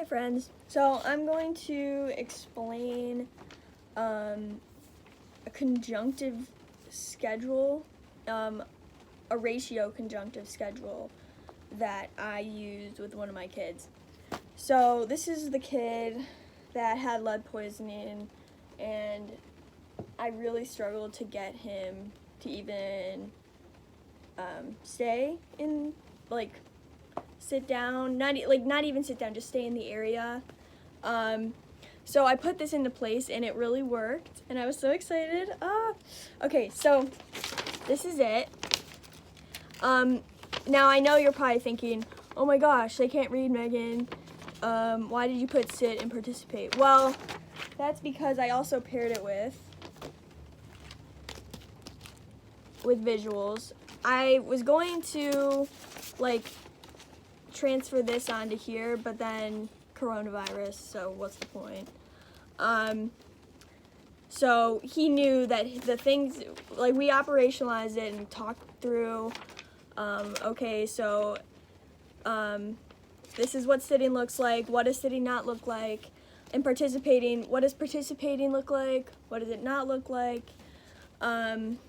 Hi friends. So I'm going to explain a conjunctive schedule, a ratio conjunctive schedule that I used with one of my kids. So this is the kid that had lead poisoning, and I really struggled to get him to even stay in, sit down, not even sit down, just stay in the area. So I put this into place and it really worked, and I was so excited. Okay, so this is it. Now I know you're probably thinking, oh my gosh, they can't read, Megan. Why did you put sit and participate? Well, that's because I also paired it with visuals. I was going to transfer this onto here, but then coronavirus, so what's the point? So he knew that the things, we operationalized it and talked through, okay, so this is what sitting looks like, what does sitting not look like, and participating, what does participating look like, what does it not look like, and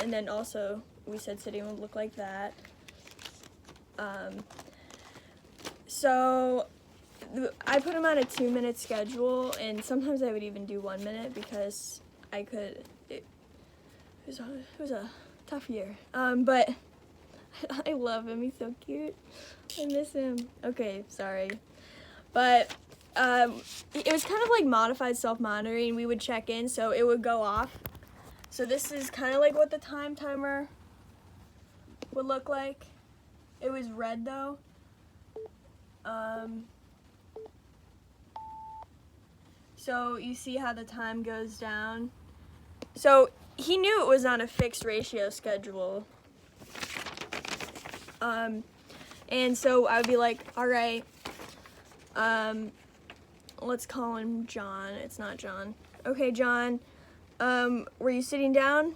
then also we said sitting would look like that. So I put them on a 2-minute schedule, and sometimes I would even do 1 minute because I could. It was a tough year, but I love him. He's so cute. I miss him. Okay, sorry, but it was kind of like modified self-monitoring. We would check in, so it would go off. So this is kind of like what the time timer would look like. It was red though. So you see how the time goes down. So he knew it was on a fixed ratio schedule. And so I would be like, all right, let's call him John. It's not John. Okay, John, were you sitting down?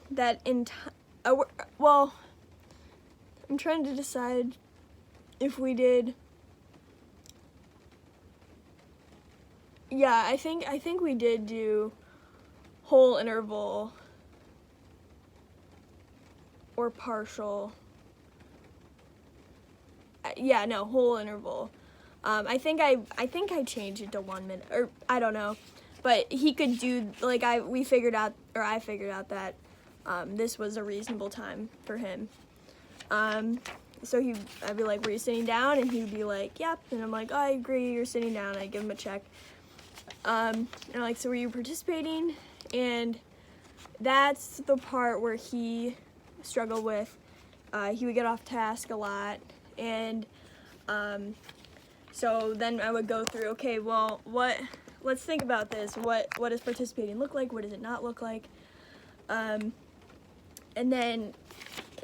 Well, I'm trying to decide if we did. Yeah, I think we did do whole interval or partial. Yeah, no, whole interval. I think I changed it to 1 minute, or I don't know, but he could do I figured out that this was a reasonable time for him. So I'd be like, were you sitting down? And he'd be like, yep. And I'm like, oh, I agree, you're sitting down. I give him a check. And I'm like, so were you participating? And that's the part where he struggled with. He would get off task a lot. And so then I would go through, okay, well, let's think about this. What does participating look like? What does it not look like? And then,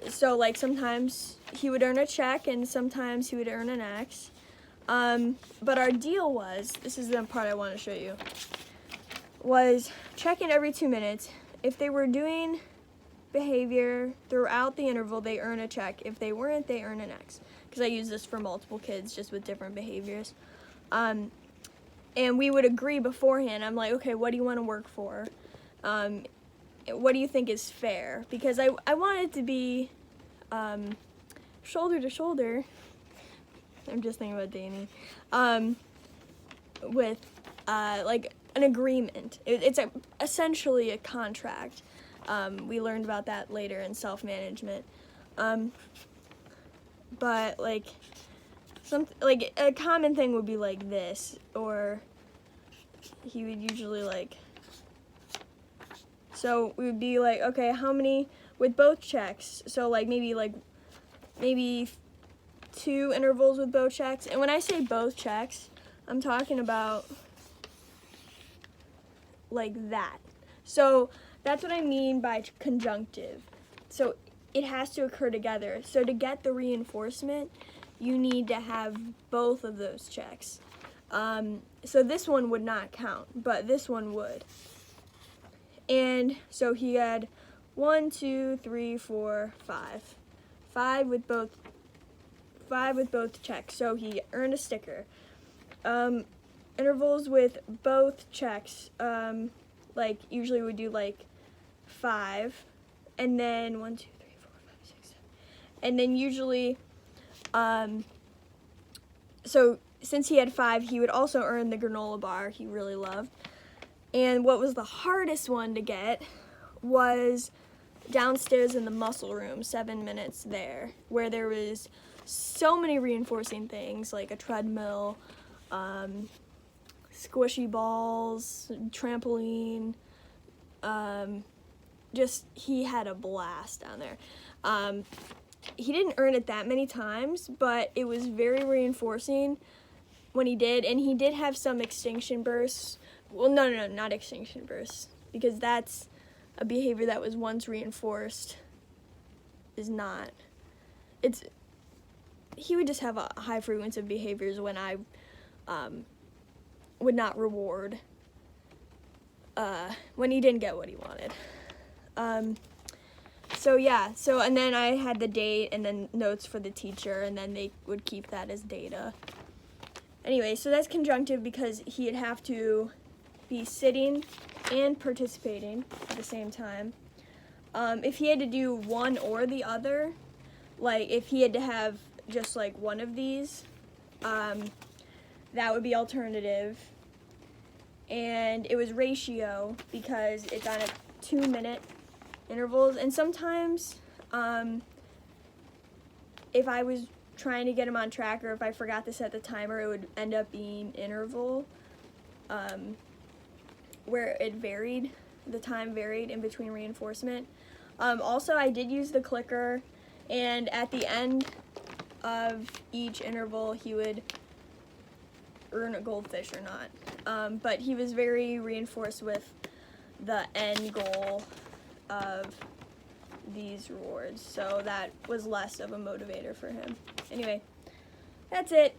so sometimes he would earn a check and sometimes he would earn an X. But our deal was, this is the part I want to show you, was check in every 2 minutes. If they were doing behavior throughout the interval, they earn a check. If they weren't, they earn an X. Because I use this for multiple kids just with different behaviors. And we would agree beforehand. I'm like, okay, what do you want to work for? What do you think is fair? Because I want it to be shoulder to shoulder. I'm just thinking about Danny. With an agreement. It's essentially a contract. We learned about that later in self-management. But a common thing would be like this, or he would usually so we would be like, okay, how many with both checks? So maybe 2 intervals with both checks. And when I say both checks, I'm talking about like that. So that's what I mean by conjunctive. So it has to occur together. So to get the reinforcement, you need to have both of those checks. So this one would not count, but this one would. And so he had 1, 2, 3, 4, 5. 5 with both 5 with both checks, so he earned a sticker. Intervals with both checks, like usually we do like 5, and then 1, 2, 3, 4, 5, 6, 7, and then usually, so since he had 5, he would also earn the granola bar he really loved. And what was the hardest one to get was downstairs in the muscle room, 7 minutes there, where there was so many reinforcing things like a treadmill, squishy balls, trampoline, just he had a blast down there. He didn't earn it that many times, but it was very reinforcing when he did, and he did have some extinction bursts. Well, no, not extinction bursts, because that's a behavior that was once reinforced is not. He would just have a high frequency of behaviors when I would not reward when he didn't get what he wanted. And then I had the date and then notes for the teacher, and then they would keep that as data. Anyway, so that's conjunctive because he'd have to be sitting and participating at the same time. If he had to do one or the other, like if he had to have just like one of these, that would be alternative. And it was ratio because it's on a 2-minute intervals. And sometimes if I was trying to get him on track, or if I forgot to set the timer, it would end up being interval, where it varied, the time varied in between reinforcement. Also, I did use the clicker, and at the end of each interval, he would earn a goldfish or not. But he was very reinforced with the end goal of these rewards, so that was less of a motivator for him. Anyway, that's it.